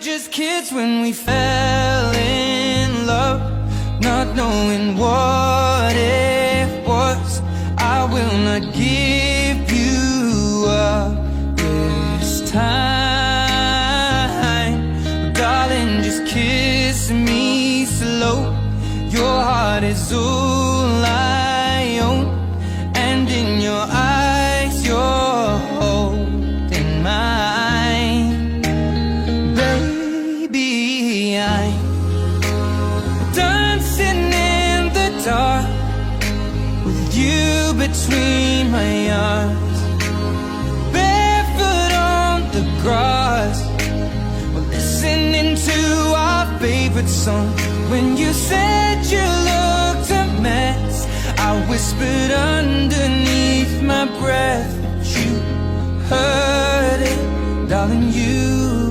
just kids when we fell in love, not knowing what it was. I will not give you up this time, darling, just kiss me slow. Your heart is all I own, and in your eyes you're holding mine. Baby, I'm dancing in the dark with you between my arms, barefoot on the grass. We're listening to our favorite song. When you said you looked a mess, I whispered underneath my breath, but you heard it, darling, you